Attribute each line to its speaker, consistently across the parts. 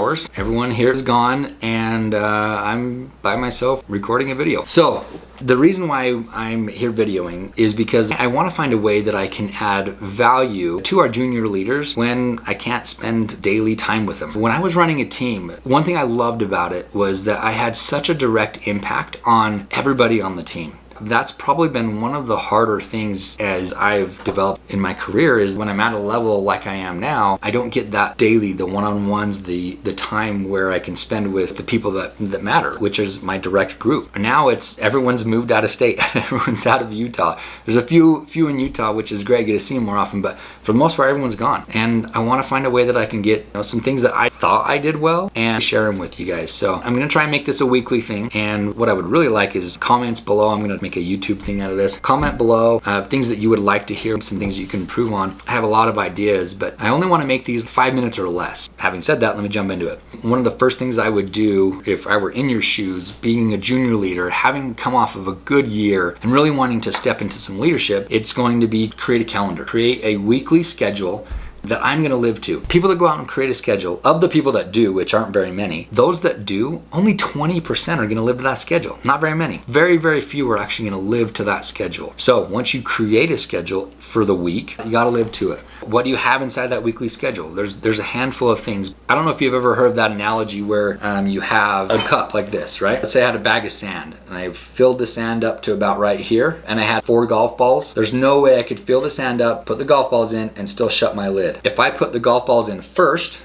Speaker 1: hours. Everyone here is gone, and I'm by myself recording a video. So the reason why I'm here videoing is because I want to find a way that I can add value to our junior leaders when I can't spend daily time with them. When I was running a team, one thing I loved about it was that I had such a direct impact on everybody on the team. That's probably been one of the harder things as I've developed in my career, is when I'm at a level like I am now, I don't get that daily, the one-on-ones, the time where I can spend with the people that matter, which is my direct group. Now it's everyone's moved out of state. Everyone's out of Utah. There's a few in Utah, which is great. I get to see them more often, but for the most part, everyone's gone. And I want to find a way that I can get some things that I thought I did well and share them with you guys. So I'm going to try and make this a weekly thing. And what I would really like is comments below. I'm going to make a YouTube thing out of this. Comment below things that you would like to hear, some things you can improve on. I have a lot of ideas, but I only want to make these 5 minutes or less. Having said that, let me jump into it. One of the first things I would do if I were in your shoes, being a junior leader, having come off of a good year and really wanting to step into some leadership, it's going to be create a calendar, create a weekly schedule that I'm going to live to. People that go out and create a schedule, of the people that do, which aren't very many, those that do, only 20% are going to live to that schedule. Not very many. Very, very few are actually going to live to that schedule. So once you create a schedule for the week, you got to live to it. What do you have inside that weekly schedule? There's a handful of things. I don't know if you've ever heard of that analogy where you have a cup like this, right? Let's say I had a bag of sand and I filled the sand up to about right here, and I had 4 golf balls. There's no way I could fill the sand up, put the golf balls in, and still shut my lid. If I put the golf balls in first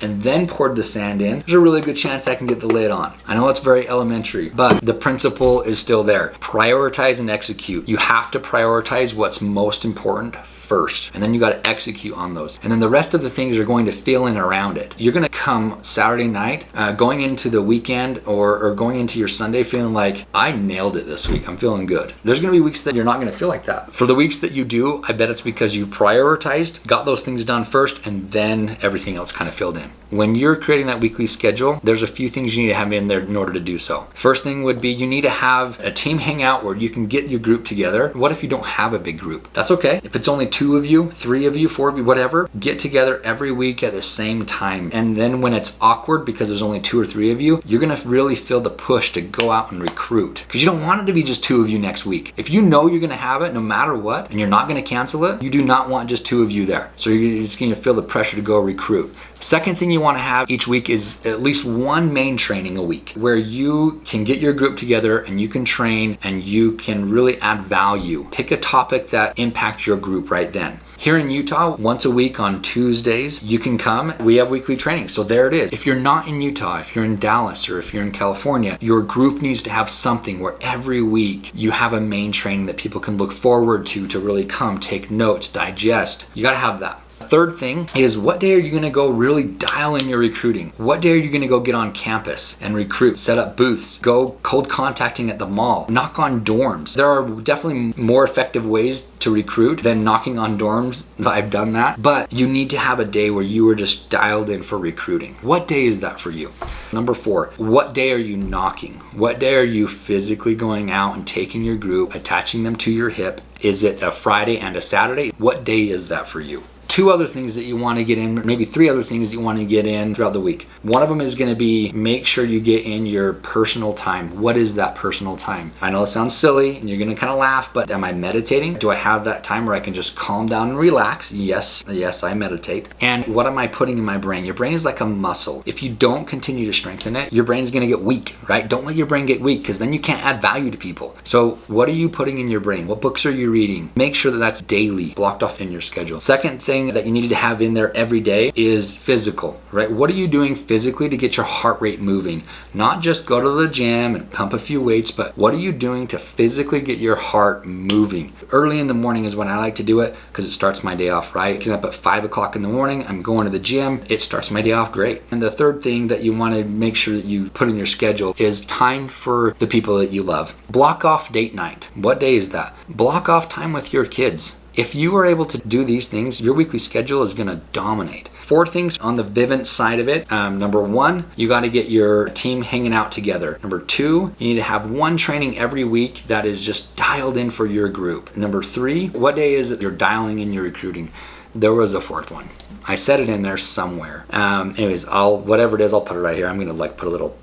Speaker 1: and then poured the sand in, there's a really good chance I can get the lid on. I know it's very elementary, but the principle is still there. Prioritize and execute. You have to prioritize what's most important first, and then you got to execute on those, and then the rest of the things are going to fill in around it. You're going to come Saturday night, going into the weekend or going into your Sunday feeling like, I nailed it this week, I'm feeling good. There's going to be weeks that you're not going to feel like that. For the weeks that you do, I bet it's because you prioritized, got those things done first, and then everything else kind of filled in. When you're creating that weekly schedule, there's a few things you need to have in there in order to do so. First thing would be, you need to have a team hangout where you can get your group together. What if you don't have a big group? That's okay. If it's only 2 of you, 3 of you, 4 of you, whatever, get together every week at the same time. And then when it's awkward because there's only 2 or 3 of you, you're gonna really feel the push to go out and recruit, because you don't want it to be just 2 of you next week. If you know you're gonna have it no matter what, and you're not gonna cancel it, you do not want just 2 of you there. So you're just gonna feel the pressure to go recruit. Second thing you want to have each week is at least one main training a week where you can get your group together and you can train and you can really add value. Pick a topic that impacts your group right then. Here in Utah, once a week on Tuesdays, you can come. We have weekly training. So there it is. If you're not in Utah, if you're in Dallas, or if you're in California, your group needs to have something where every week you have a main training that people can look forward to really come, take notes, digest. You got to have that. Third thing is, what day are you going to go really dial in your recruiting? What day are you going to go get on campus and recruit, set up booths, go cold contacting at the mall, knock on dorms? There are definitely more effective ways to recruit than knocking on dorms. I've done that, but you need to have a day where you are just dialed in for recruiting. What day is that for you? Number 4, what day are you knocking? What day are you physically going out and taking your group, attaching them to your hip? Is it a Friday and a Saturday? What day is that for you? 2 other things that you want to get in, maybe 3 other things that you want to get in throughout the week. One of them is going to be, make sure you get in your personal time. What is that personal time? I know it sounds silly and you're going to kind of laugh, but am I meditating? Do I have that time where I can just calm down and relax? Yes, I meditate. And what am I putting in my brain? Your brain is like a muscle. If you don't continue to strengthen it, your brain's going to get weak, right? Don't let your brain get weak, because then you can't add value to people. So what are you putting in your brain? What books are you reading? Make sure that that's daily, blocked off in your schedule. Second thing that you need to have in there every day is physical, right? What are you doing physically to get your heart rate moving? Not just go to the gym and pump a few weights, but what are you doing to physically get your heart moving? Early in the morning is when I like to do it, because it starts my day off right. Get up at 5 o'clock in the morning, I'm going to the gym, it starts my day off great. And the third thing that you want to make sure that you put in your schedule is time for the people that you love. Block off date night. What day is that? Block off time with your kids. If you are able to do these things, your weekly schedule is going to dominate. 4 things on the Vivint side of it. Number 1, you got to get your team hanging out together. Number 2, you need to have one training every week that is just dialed in for your group. Number 3, what day is it you're dialing in your recruiting? There was a fourth one. I set it in there somewhere. Anyways, whatever it is, I'll put it right here. I'm gonna like put a little,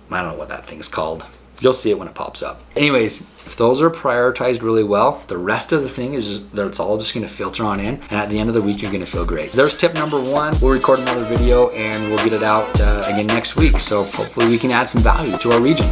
Speaker 1: I don't know what that thing's called. You'll see it when it pops up. Anyways, if those are prioritized really well, the rest of the thing is just, it's all just gonna filter on in, and at the end of the week, you're gonna feel great. There's tip number one. We'll record another video and we'll get it out again next week. So hopefully we can add some value to our region.